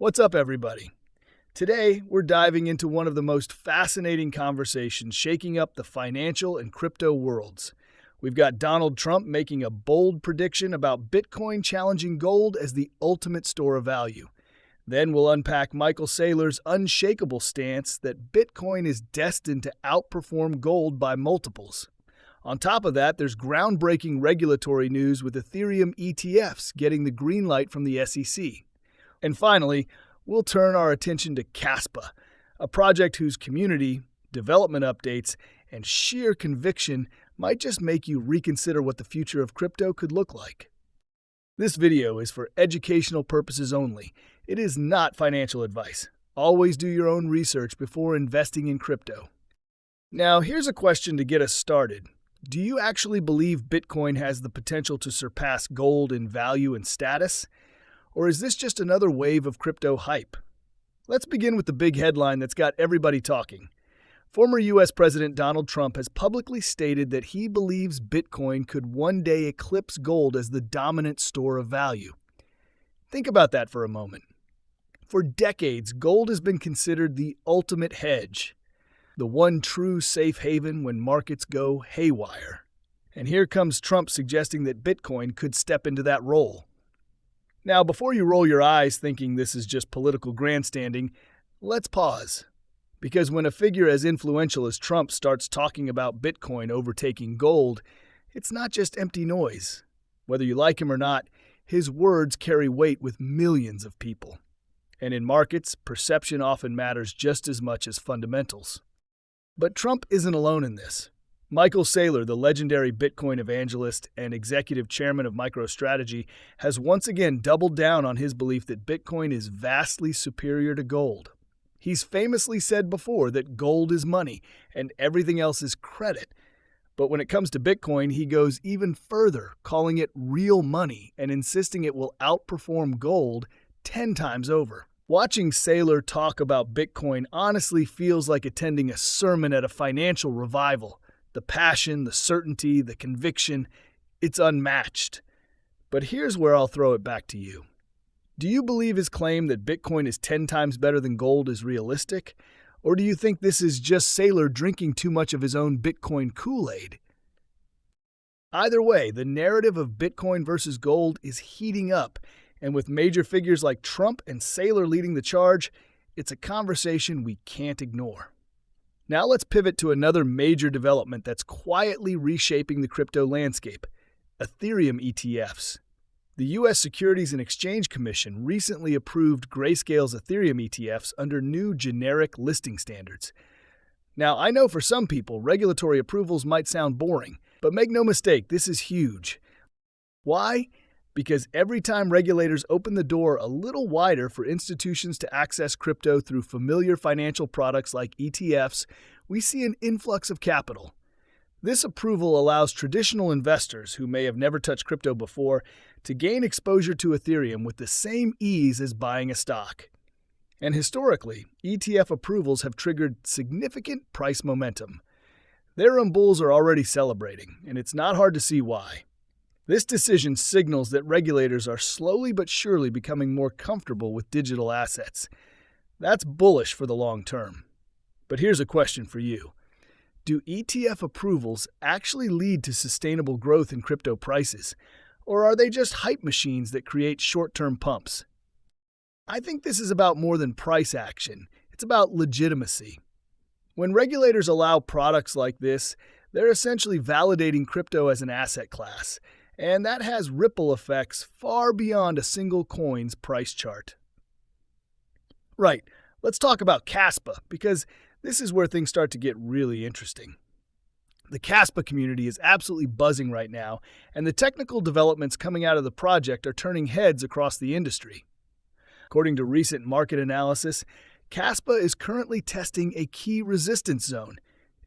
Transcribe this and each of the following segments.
What's up, everybody? Today, we're diving into one of the most fascinating conversations shaking up the financial and crypto worlds. We've got Donald Trump making a bold prediction about Bitcoin challenging gold as the ultimate store of value. Then we'll unpack Michael Saylor's unshakable stance that Bitcoin is destined to outperform gold by multiples. On top of that, there's groundbreaking regulatory news with Ethereum ETFs getting the green light from the SEC. And finally, we'll turn our attention to Caspa, a project whose community, development updates, and sheer conviction might just make you reconsider what the future of crypto could look like. This video is for educational purposes only. It is not financial advice. Always do your own research before investing in crypto. Now, here's a question to get us started. Do you actually believe Bitcoin has the potential to surpass gold in value and status? Or is this just another wave of crypto hype? Let's begin with the big headline that's got everybody talking. Former U.S. President Donald Trump has publicly stated that he believes Bitcoin could one day eclipse gold as the dominant store of value. Think about that for a moment. For decades, gold has been considered the ultimate hedge, the one true safe haven when markets go haywire. And here comes Trump suggesting that Bitcoin could step into that role. Now, before you roll your eyes thinking this is just political grandstanding, let's pause. Because when a figure as influential as Trump starts talking about Bitcoin overtaking gold, it's not just empty noise. Whether you like him or not, his words carry weight with millions of people. And in markets, perception often matters just as much as fundamentals. But Trump isn't alone in this. Michael Saylor, the legendary Bitcoin evangelist and executive chairman of MicroStrategy, has once again doubled down on his belief that Bitcoin is vastly superior to gold. He's famously said before that gold is money and everything else is credit. But when it comes to Bitcoin, he goes even further, calling it real money and insisting it will outperform gold 10 times over. Watching Saylor talk about Bitcoin honestly feels like attending a sermon at a financial revival. The passion, the certainty, the conviction, it's unmatched. But here's where I'll throw it back to you. Do you believe his claim that Bitcoin is 10 times better than gold is realistic? Or do you think this is just Saylor drinking too much of his own Bitcoin Kool-Aid? Either way, the narrative of Bitcoin versus gold is heating up, and with major figures like Trump and Saylor leading the charge, it's a conversation we can't ignore. Now let's pivot to another major development that's quietly reshaping the crypto landscape: Ethereum ETFs. The U.S. Securities and Exchange Commission recently approved Grayscale's Ethereum ETFs under new generic listing standards. Now, I know for some people, regulatory approvals might sound boring, but make no mistake, this is huge. Why? Because every time regulators open the door a little wider for institutions to access crypto through familiar financial products like ETFs, we see an influx of capital. This approval allows traditional investors who may have never touched crypto before to gain exposure to Ethereum with the same ease as buying a stock. And historically, ETF approvals have triggered significant price momentum. Their bulls are already celebrating, and it's not hard to see why. This decision signals that regulators are slowly but surely becoming more comfortable with digital assets. That's bullish for the long term. But here's a question for you. Do ETF approvals actually lead to sustainable growth in crypto prices? Or are they just hype machines that create short-term pumps? I think this is about more than price action. It's about legitimacy. When regulators allow products like this, they're essentially validating crypto as an asset class. And that has ripple effects far beyond a single coin's price chart. Right, let's talk about Caspa, because this is where things start to get really interesting. The Caspa community is absolutely buzzing right now, and the technical developments coming out of the project are turning heads across the industry. According to recent market analysis, Caspa is currently testing a key resistance zone.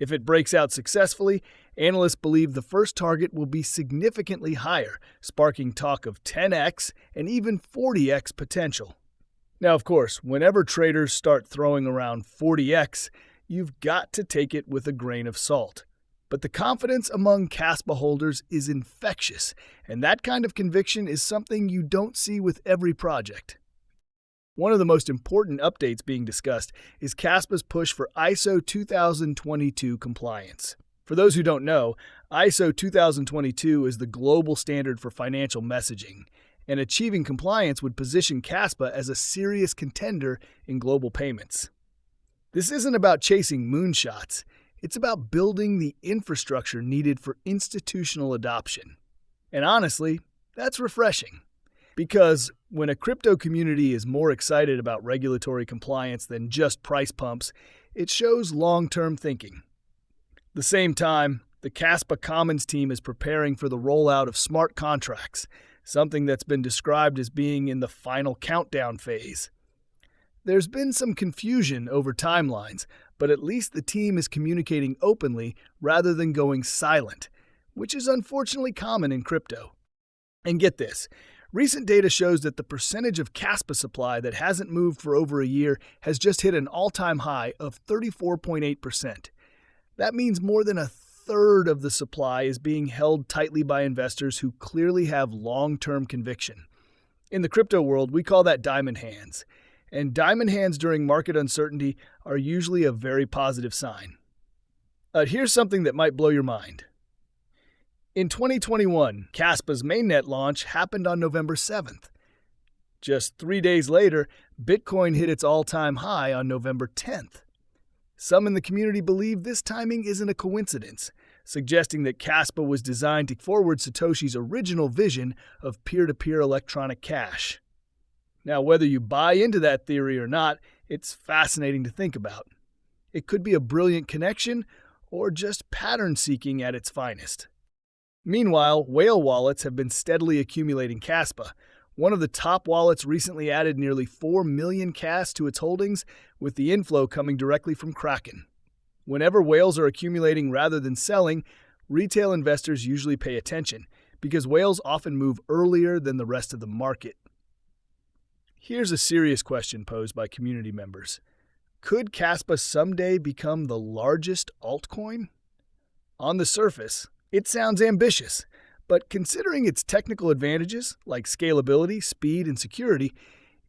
If it breaks out successfully, analysts believe the first target will be significantly higher, sparking talk of 10x and even 40x potential. Now, of course, whenever traders start throwing around 40x, you've got to take it with a grain of salt. But the confidence among Caspa holders is infectious, and that kind of conviction is something you don't see with every project. One of the most important updates being discussed is Caspa's push for ISO 2022 compliance. For those who don't know, ISO 2022 is the global standard for financial messaging, and achieving compliance would position Caspa as a serious contender in global payments. This isn't about chasing moonshots, it's about building the infrastructure needed for institutional adoption. And honestly, that's refreshing. Because when a crypto community is more excited about regulatory compliance than just price pumps, it shows long-term thinking. At the same time, the Caspa Commons team is preparing for the rollout of smart contracts, something that's been described as being in the final countdown phase. There's been some confusion over timelines, but at least the team is communicating openly rather than going silent, which is unfortunately common in crypto. And get this, recent data shows that the percentage of Caspa supply that hasn't moved for over a year has just hit an all-time high of 34.8%. That means more than a third of the supply is being held tightly by investors who clearly have long-term conviction. In the crypto world, we call that diamond hands. And diamond hands during market uncertainty are usually a very positive sign. Here's something that might blow your mind. In 2021, Caspa's mainnet launch happened on November 7th. Just 3 days later, Bitcoin hit its all-time high on November 10th. Some in the community believe this timing isn't a coincidence, suggesting that Caspa was designed to forward Satoshi's original vision of peer-to-peer electronic cash. Now, whether you buy into that theory or not, it's fascinating to think about. It could be a brilliant connection or just pattern seeking at its finest. Meanwhile, whale wallets have been steadily accumulating Caspa. One of the top wallets recently added nearly 4 million CAS to its holdings, with the inflow coming directly from Kraken. Whenever whales are accumulating rather than selling, retail investors usually pay attention, because whales often move earlier than the rest of the market. Here's a serious question posed by community members. Could Caspa someday become the largest altcoin? On the surface, it sounds ambitious, but considering its technical advantages, like scalability, speed, and security,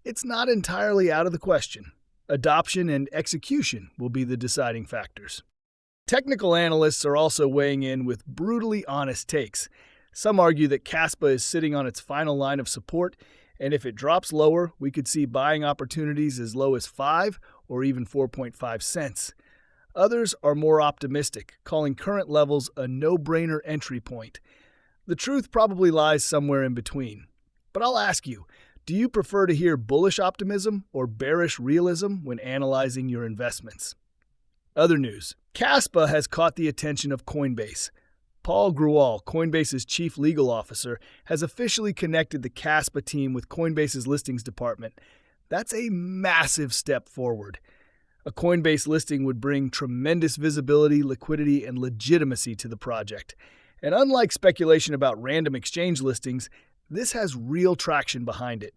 it's not entirely out of the question. Adoption and execution will be the deciding factors. Technical analysts are also weighing in with brutally honest takes. Some argue that Caspa is sitting on its final line of support, and if it drops lower, we could see buying opportunities as low as 5 or even 4.5 cents. Others are more optimistic, calling current levels a no-brainer entry point. The truth probably lies somewhere in between. But I'll ask you, do you prefer to hear bullish optimism or bearish realism when analyzing your investments? Other news. Caspa has caught the attention of Coinbase. Paul Grewal, Coinbase's chief legal officer, has officially connected the Caspa team with Coinbase's listings department. That's a massive step forward. A Coinbase listing would bring tremendous visibility, liquidity, and legitimacy to the project. And unlike speculation about random exchange listings, this has real traction behind it.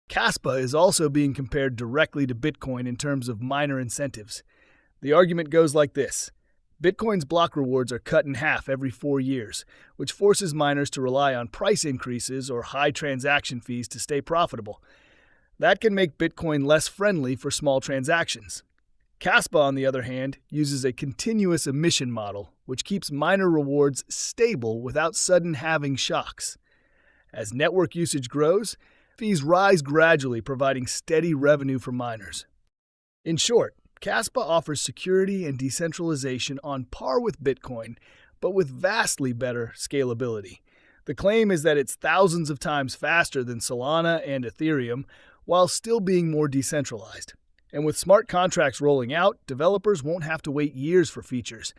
Caspa is also being compared directly to Bitcoin in terms of miner incentives. The argument goes like this. Bitcoin's block rewards are cut in half every 4 years, which forces miners to rely on price increases or high transaction fees to stay profitable. That can make Bitcoin less friendly for small transactions. Caspa, on the other hand, uses a continuous emission model, which keeps miner rewards stable without sudden halving shocks. As network usage grows, fees rise gradually, providing steady revenue for miners. In short, Caspa offers security and decentralization on par with Bitcoin, but with vastly better scalability. The claim is that it's thousands of times faster than Solana and Ethereum, while still being more decentralized. And with smart contracts rolling out, developers won't have to wait years for features.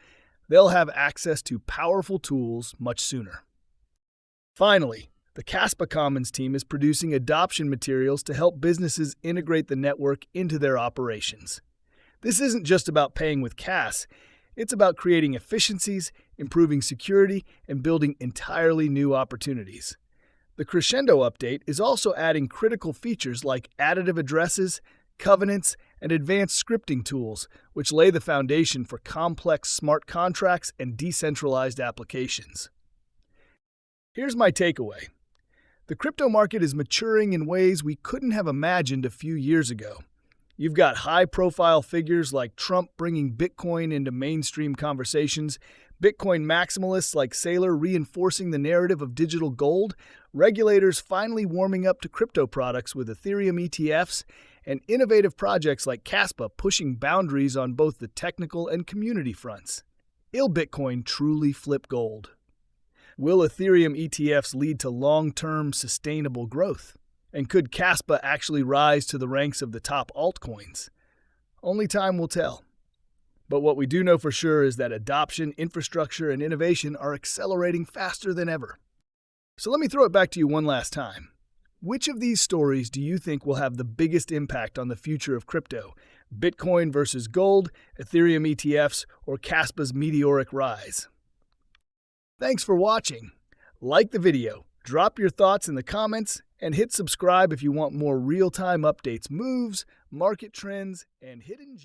They'll have access to powerful tools much sooner. Finally, the Caspa Commons team is producing adoption materials to help businesses integrate the network into their operations. This isn't just about paying with CAS, it's about creating efficiencies, improving security, and building entirely new opportunities. The Crescendo update is also adding critical features like additive addresses, covenants, and advanced scripting tools, which lay the foundation for complex smart contracts and decentralized applications. Here's my takeaway. The crypto market is maturing in ways we couldn't have imagined a few years ago. You've got high-profile figures like Trump bringing Bitcoin into mainstream conversations, Bitcoin maximalists like Saylor reinforcing the narrative of digital gold, regulators finally warming up to crypto products with Ethereum ETFs, and innovative projects like Caspa pushing boundaries on both the technical and community fronts. Will Bitcoin truly flip gold? Will Ethereum ETFs lead to long-term sustainable growth? And could Caspa actually rise to the ranks of the top altcoins? Only time will tell. But what we do know for sure is that adoption, infrastructure, and innovation are accelerating faster than ever. So let me throw it back to you one last time. Which of these stories do you think will have the biggest impact on the future of crypto? Bitcoin versus gold, Ethereum ETFs, or Caspa's meteoric rise? Thanks for watching. Like the video, drop your thoughts in the comments, and hit subscribe if you want more real-time updates, moves, market trends, and hidden gems.